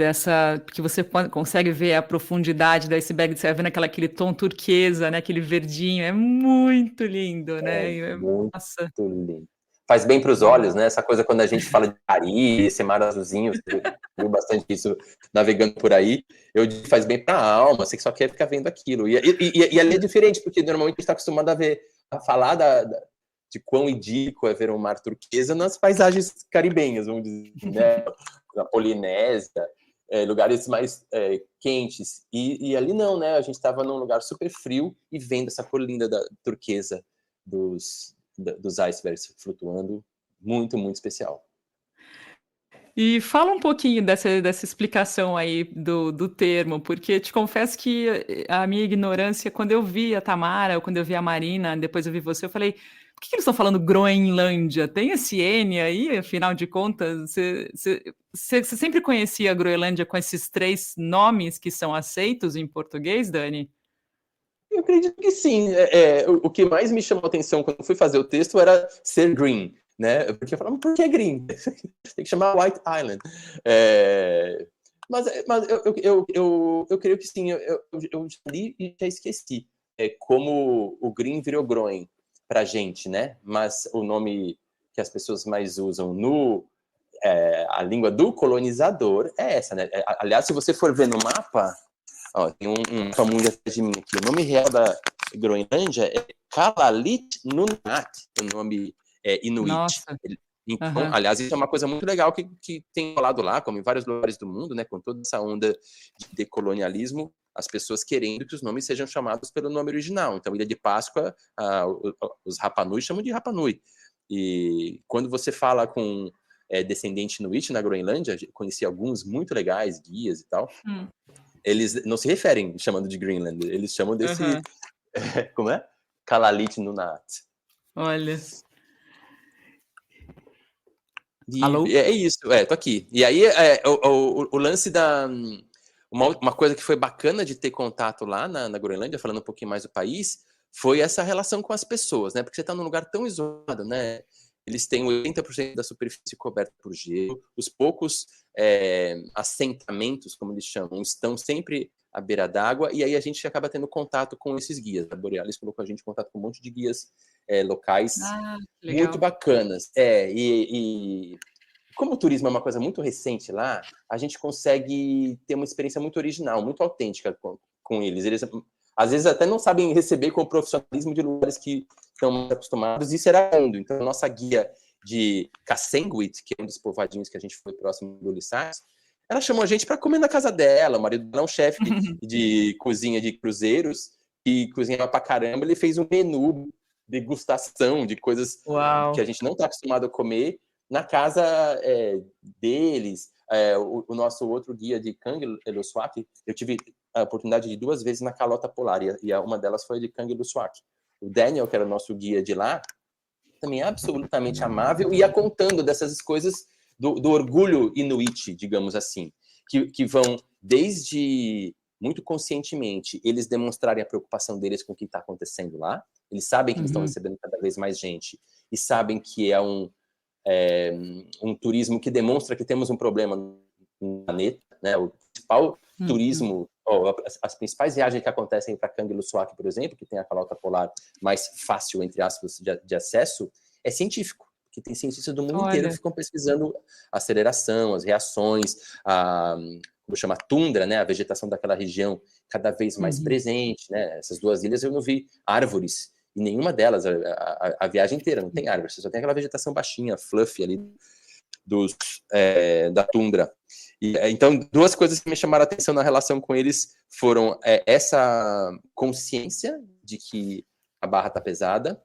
S1: que você consegue ver a profundidade do iceberg, você vai vendo aquele tom turquesa, né, aquele verdinho, é muito lindo, né?
S2: Muito
S1: Nossa.
S2: lindo. Faz bem para os olhos, né? Essa coisa quando a gente fala de Paris, esse mar azulzinho, você viu bastante isso navegando por aí, eu digo que faz bem para a alma, você que só quer ficar vendo aquilo. E ali é diferente, porque normalmente a gente está acostumado a falar de quão idílico é ver um mar turquesa nas paisagens caribenhas, vamos dizer, né? Na Polinésia, lugares mais quentes. E ali não, né? A gente estava num lugar super frio e vendo essa cor linda da turquesa dos icebergs flutuando, muito, muito especial.
S1: E fala um pouquinho dessa explicação aí do termo, porque te confesso que a minha ignorância, quando eu vi a Tamara, ou quando eu vi a Marina, depois eu vi você, eu falei, por que eles estão falando Groenlândia? Tem esse N aí, afinal de contas? Você sempre conhecia a Groenlândia com esses 3 nomes que são aceitos em português, Dani?
S2: Eu acredito que sim. O que mais me chamou a atenção quando fui fazer o texto era ser green, né? Porque eu falava, por que green? Tem que chamar White Island. Mas eu creio que sim. Eu li e já esqueci. Como o green virou groen pra gente, né? Mas o nome que as pessoas mais usam a língua do colonizador é essa, né? Aliás, se você for ver no mapa, ó, tem um famoso atrás de mim aqui. O nome real da Groenlândia é Kalalit Nunaat, o nome inuit.
S1: Nossa.
S2: Então, aliás, isso é uma coisa muito legal que tem falado lá, como em vários lugares do mundo, né, com toda essa onda de decolonialismo, as pessoas querendo que os nomes sejam chamados pelo nome original. Então, Ilha de Páscoa, os Rapanui chamam de Rapanui. E quando você fala com descendente inuit na Groenlândia, conheci alguns muito legais, guias e tal, eles não se referem chamando de Greenland, eles chamam desse... como é? Kalalit Nunaat.
S1: Olha... Alô?
S2: É isso, tô aqui. E aí, o lance da... Uma coisa que foi bacana de ter contato lá na Groenlândia, falando um pouquinho mais do país, foi essa relação com as pessoas, né? Porque você está num lugar tão isolado, né? Eles têm 80% da superfície coberta por gelo, os poucos assentamentos, como eles chamam, estão sempre à beira d'água, e aí a gente acaba tendo contato com esses guias. A Borealis colocou a gente em contato com um monte de guias locais muito bacanas. E como o turismo é uma coisa muito recente lá, a gente consegue ter uma experiência muito original, muito autêntica com eles. Eles, às vezes, até não sabem receber com o profissionalismo de lugares que estão mais acostumados, e isso era lindo. Então, a nossa guia de Kassenguit, que é um dos povoadinhos que a gente foi próximo do Lissais, ela chamou a gente para comer na casa dela. O marido dela é um chefe de cozinha de cruzeiros, e cozinhava pra caramba. Ele fez um menu degustação de coisas que a gente não está acostumado a comer na casa deles. O nosso outro guia de Kangerlussuaq, eu tive a oportunidade de 2 vezes na calota polar, e uma delas foi de Kangerlussuaq. O Daniel, que era o nosso guia de lá, também é absolutamente amável, e ia contando dessas coisas do orgulho inuit, digamos assim, que vão desde, muito conscientemente, eles demonstrarem a preocupação deles com o que está acontecendo lá. Eles sabem que eles estão recebendo cada vez mais gente, e sabem que é um turismo que demonstra que temos um problema no planeta, né? O principal turismo, as principais viagens que acontecem para Kangerlussuaq, por exemplo, que tem a calota polar mais fácil, entre aspas, de acesso, é científico, que tem cientistas do mundo inteiro que ficam pesquisando a aceleração, as reações, como chama, a tundra, né? A vegetação daquela região cada vez mais presente, né? Essas 2 ilhas eu não vi árvores, e nenhuma delas, a viagem inteira, não tem árvores, você só tem aquela vegetação baixinha, fluffy ali da tundra. Então, 2 coisas que me chamaram a atenção na relação com eles foram essa consciência de que a barra está pesada,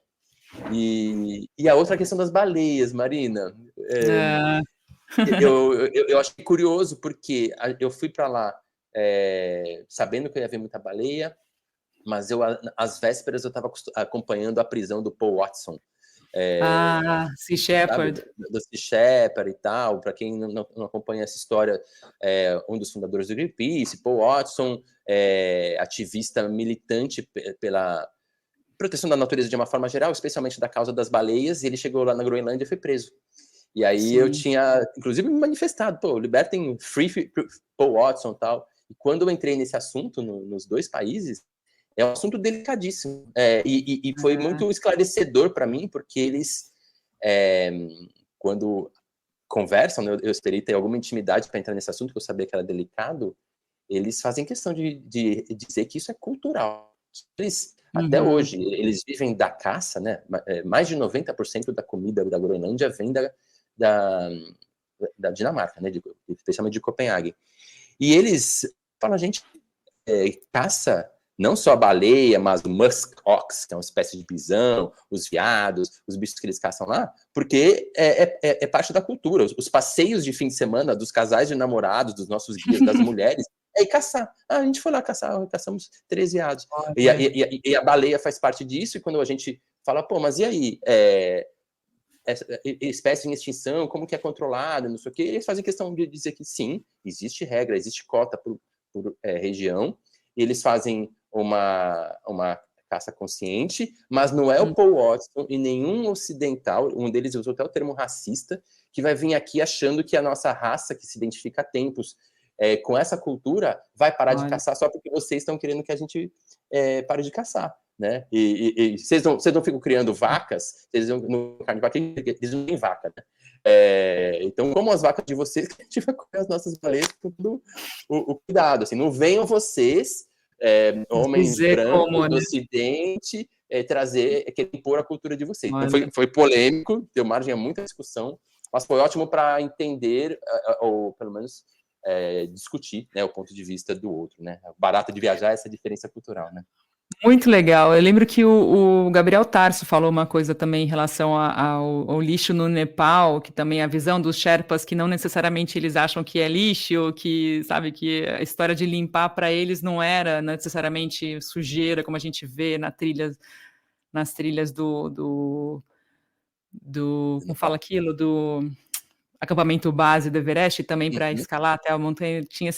S2: E a outra questão das baleias, Marina.
S1: Ah,
S2: Eu achei curioso, porque eu fui para lá sabendo que eu ia ver muita baleia, mas às vésperas eu estava acompanhando a prisão do Paul Watson.
S1: Sea
S2: Sabe,
S1: Shepherd.
S2: do Sea Shepherd e tal. Para quem não acompanha essa história, um dos fundadores do Greenpeace, Paul Watson, ativista militante pela proteção da natureza de uma forma geral, especialmente da causa das baleias, e ele chegou lá na Groenlândia e foi preso. E aí eu tinha, inclusive, me manifestado, libertem Free Paul Watson e tal. E quando eu entrei nesse assunto, nos dois países, é um assunto delicadíssimo. E foi muito esclarecedor para mim, porque eles, quando conversam, né, eu esperei ter alguma intimidade para entrar nesse assunto, que eu sabia que era delicado, eles fazem questão de dizer que isso é cultural. Eles, até hoje, eles vivem da caça, né? Mais de 90% da comida da Groenlândia vem da Dinamarca, né? Especialmente de Copenhague. E eles falam, a gente caça não só a baleia, mas o musk ox, que é uma espécie de bisão, os veados, os bichos que eles caçam lá, porque é parte da cultura. Os passeios de fim de semana dos casais de namorados, dos nossos guias, das mulheres, é ir caçar. A gente foi lá caçar, caçamos 3 veados. E a baleia faz parte disso, e quando a gente fala, pô, mas e aí? Espécie em extinção, como que é controlada, não sei o quê, eles fazem questão de dizer que sim, existe regra, existe cota por região, e eles fazem uma caça consciente, mas não é o Paul Watson e nenhum ocidental, um deles usou até o termo racista, que vai vir aqui achando que a nossa raça, que se identifica há tempos com essa cultura, vai parar de caçar só porque vocês estão querendo que a gente pare de caçar. Né? E vocês não ficam criando vacas, eles não carne de vaca, eles não têm vaca, né? Então, como as vacas de vocês, a gente vai comer as baleias com todo o cuidado. Assim, não venham vocês, homens brancos do Ocidente, querer impor a cultura de vocês. Então, foi polêmico, deu margem a muita discussão, mas foi ótimo para entender, ou pelo menos discutir, né, o ponto de vista do outro. Né? O barato de viajar é essa diferença cultural, né?
S1: Muito legal. Eu lembro que o Gabriel Tarso falou uma coisa também em relação ao lixo no Nepal, que também a visão dos Sherpas, que não necessariamente eles acham que é lixo, que sabe que a história de limpar para eles não era necessariamente sujeira, como a gente vê nas trilhas do como fala aquilo, do acampamento base do Everest, também para escalar até a montanha, tinha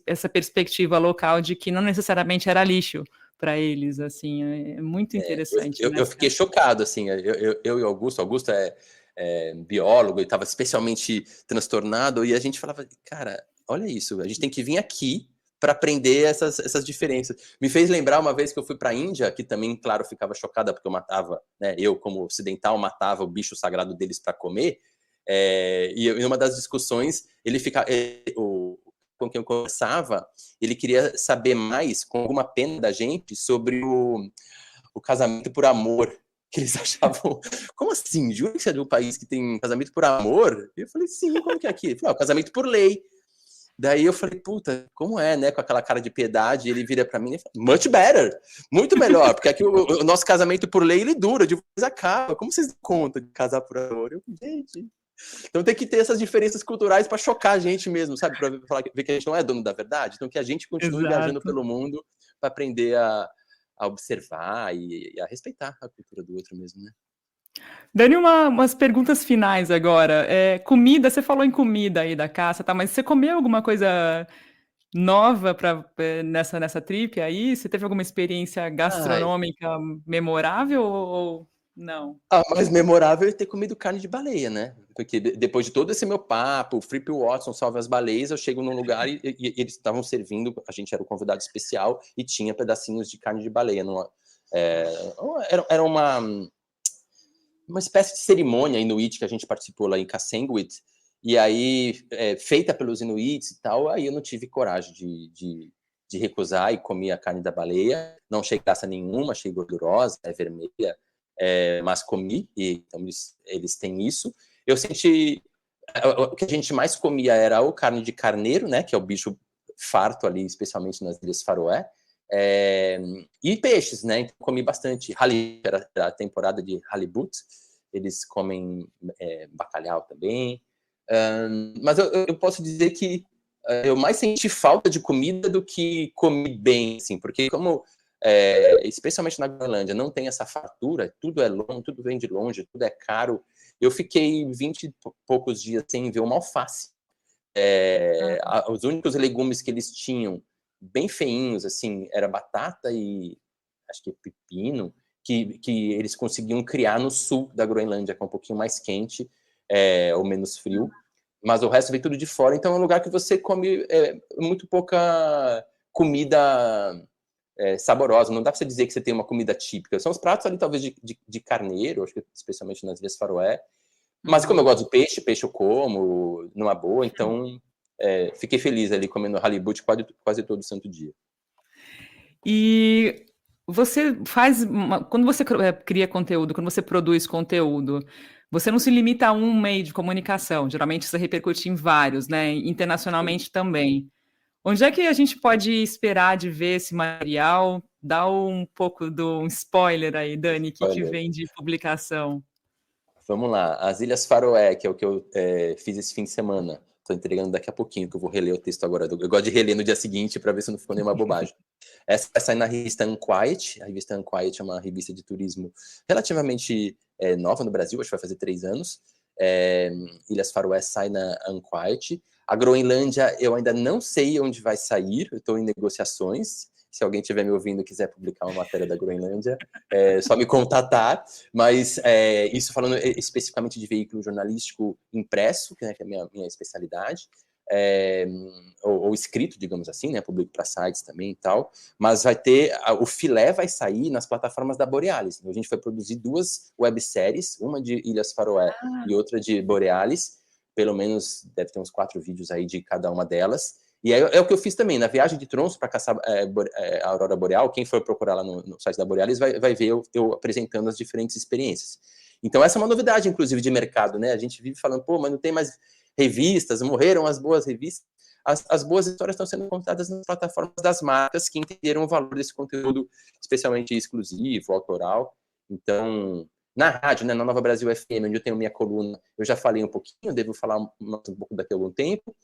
S1: essa perspectiva local de que não necessariamente era lixo para eles, assim, é muito interessante.
S2: Eu fiquei chocado, assim, eu e o Augusto é biólogo e estava especialmente transtornado, e a gente falava, cara, olha isso, a gente tem que vir aqui para aprender essas diferenças. Me fez lembrar uma vez que eu fui para a Índia, que também, claro, ficava chocada porque eu matava, né, eu como ocidental matava o bicho sagrado deles para comer, e em uma das discussões, com quem eu conversava, ele queria saber mais, com alguma pena da gente, sobre o casamento por amor, que eles achavam, como assim? Jura que você é de um país que tem casamento por amor? E eu falei, sim, como que é aqui? Ele falou, casamento por lei. Daí eu falei, puta, como é, né? Com aquela cara de piedade, ele vira pra mim e fala, much better, muito melhor, porque aqui o nosso casamento por lei, ele dura, de vez acaba. Como vocês dão conta de casar por amor? Eu, gente... Então tem que ter essas diferenças culturais para chocar a gente mesmo, sabe? Para ver que a gente não é dono da verdade. Então que a gente continue viajando pelo mundo para aprender a observar e a respeitar a cultura do outro mesmo, né?
S1: Dani, umas perguntas finais agora. Comida, você falou em comida aí da caça, tá? Mas você comeu alguma coisa nova nessa trip aí? Você teve alguma experiência gastronômica memorável ou não?
S2: Mais memorável é ter comido carne de baleia, né? Porque depois de todo esse meu papo, Free Watson, salve as baleias, eu chego num lugar e eles estavam servindo, a gente era o convidado especial e tinha pedacinhos de carne de baleia. Era uma espécie de cerimônia inuit que a gente participou lá em Kassenguit, e aí, feita pelos inuits e tal, aí eu não tive coragem de recusar e comi a carne da baleia, não achei graça nenhuma, achei gordurosa, vermelha, mas comi, e então eles têm isso. Eu senti, o que a gente mais comia era o carne de carneiro, né, que é o bicho farto ali, especialmente nas Ilhas Faroé, E peixes, né? Então, comi bastante halibut, era a temporada de halibut. Eles comem bacalhau também. Mas eu posso dizer que eu mais senti falta de comida do que comi bem, assim, porque como, especialmente na Groenlândia, não tem essa fartura, tudo é longe, tudo vem de longe, tudo é caro. Eu fiquei 20 e poucos dias sem ver uma alface. Os únicos legumes que eles tinham, bem feinhos, assim, era batata e acho que pepino, que eles conseguiam criar no sul da Groenlândia, que é um pouquinho mais quente, ou menos frio. Mas o resto vem tudo de fora, então é um lugar que você come muito pouca comida saborosa. Não dá para você dizer que você tem uma comida típica. São os pratos ali, talvez, de carneiro, acho que especialmente nas Ilhas Faroé. Mas como eu gosto de peixe eu como numa boa, então fiquei feliz ali comendo halibut quase todo santo dia.
S1: E você faz, quando você cria conteúdo, quando você produz conteúdo, você não se limita a um meio de comunicação, geralmente isso repercute em vários, né? Internacionalmente também. Onde é que a gente pode esperar de ver esse material? Dá um pouco um spoiler aí, Dani, o que vem de publicação?
S2: Vamos lá, as Ilhas Faroé, que é o que eu fiz esse fim de semana. Estou entregando daqui a pouquinho, que eu vou reler o texto agora. Eu gosto de reler no dia seguinte para ver se não ficou nenhuma bobagem. Essa vai sair na revista Unquiet. A revista Unquiet é uma revista de turismo relativamente nova no Brasil, acho que vai fazer 3 anos. Ilhas Faroé sai na Unquiet. A Groenlândia, eu ainda não sei onde vai sair, eu estou em negociações. Se alguém estiver me ouvindo e quiser publicar uma matéria da Groenlândia, é só me contatar. Mas isso falando especificamente de veículo jornalístico impresso, que é a minha especialidade, ou escrito, digamos assim, né? Publico para sites também e tal. Mas vai ter, o filé vai sair nas plataformas da Borealis. A gente vai produzir 2 webséries, uma de Ilhas Faroé e outra de Borealis. Pelo menos deve ter uns 4 vídeos aí de cada uma delas. E é o que eu fiz também, na viagem de Tromsø para caçar a Aurora Boreal. Quem for procurar lá no site da Borealis vai ver eu apresentando as diferentes experiências. Então essa é uma novidade, inclusive, de mercado, né? A gente vive falando, mas não tem mais revistas, morreram as boas revistas. As boas histórias estão sendo contadas nas plataformas das marcas que entenderam o valor desse conteúdo, especialmente exclusivo, autoral. Então, na rádio, né, na Nova Brasil FM, onde eu tenho minha coluna, eu já falei um pouquinho, devo falar um pouco daqui a algum tempo.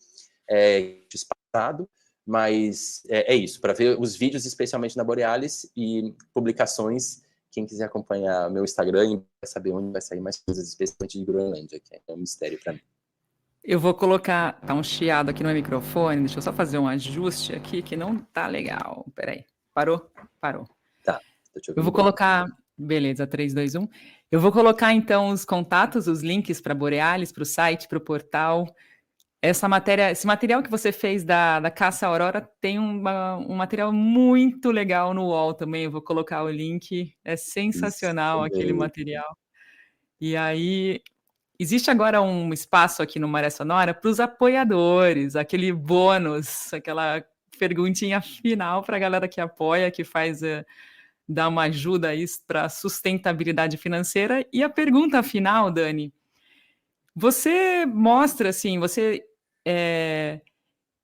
S2: Disparado, mas é isso, para ver os vídeos, especialmente na Borealis, e publicações. Quem quiser acompanhar meu Instagram vai saber onde vai sair mais coisas, especialmente de Groenlândia, que é um mistério para mim. Eu
S1: vou colocar, tá um chiado aqui no microfone, deixa eu só fazer um ajuste aqui que não tá legal. Peraí, parou?
S2: Tá, tô te ouvindo.
S1: Eu vou colocar, beleza, 3, 2, 1. Eu vou colocar então os contatos, os links para Borealis, para o site, para o portal. Esse material que você fez da Caça à Aurora tem um material muito legal no UOL também. Eu vou colocar o link. É sensacional aquele material. E aí, existe agora um espaço aqui no Maré Sonora para os apoiadores, aquele bônus, aquela perguntinha final para a galera que apoia, que faz dá uma ajuda para a sustentabilidade financeira. E a pergunta final, Dani, você mostra, assim, você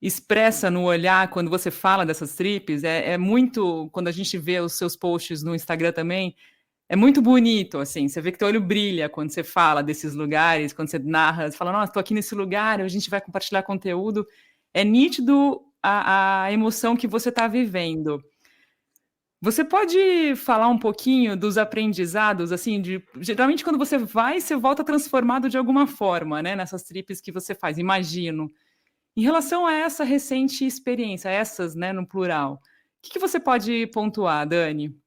S1: expressa no olhar quando você fala dessas trips, é muito, quando a gente vê os seus posts no Instagram também, é muito bonito, assim, você vê que teu olho brilha quando você fala desses lugares, quando você narra, você fala, nossa, tô aqui nesse lugar, a gente vai compartilhar conteúdo, é nítido a emoção que você está vivendo. Você pode falar um pouquinho dos aprendizados, assim, geralmente quando você vai, você volta transformado de alguma forma, né, nessas trips que você faz, imagino. Em relação a essa recente experiência, essas, né, no plural, o que você pode pontuar, Dani?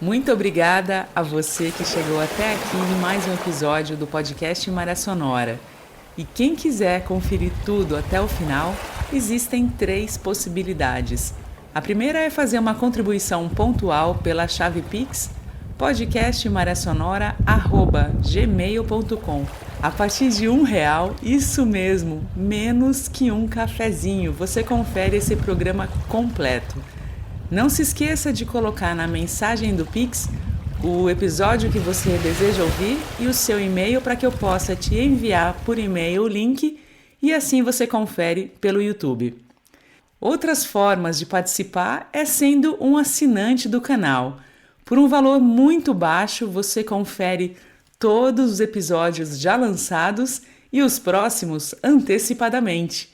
S1: Muito obrigada a você que chegou até aqui em mais um episódio do podcast Maré Sonora. E quem quiser conferir tudo até o final, existem 3 possibilidades. A primeira é fazer uma contribuição pontual pela chave Pix, podcastmarésonora@gmail.com. A partir de R$1, isso mesmo, menos que um cafezinho, você confere esse programa completo. Não se esqueça de colocar na mensagem do Pix o episódio que você deseja ouvir e o seu e-mail para que eu possa te enviar por e-mail o link e assim você confere pelo YouTube. Outras formas de participar é sendo um assinante do canal. Por um valor muito baixo, você confere todos os episódios já lançados e os próximos antecipadamente.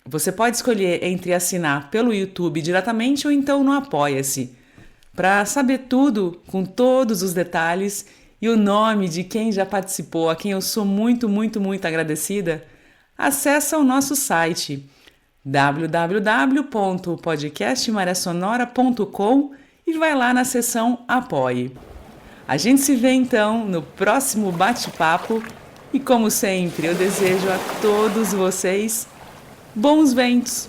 S1: Você pode escolher entre assinar pelo YouTube diretamente ou então no Apoia-se. Para saber tudo, com todos os detalhes e o nome de quem já participou, a quem eu sou muito, muito, muito agradecida, acessa o nosso site www.podcastmariasonora.com e vai lá na seção Apoie. A gente se vê então no próximo bate-papo e, como sempre, eu desejo a todos vocês bons ventos!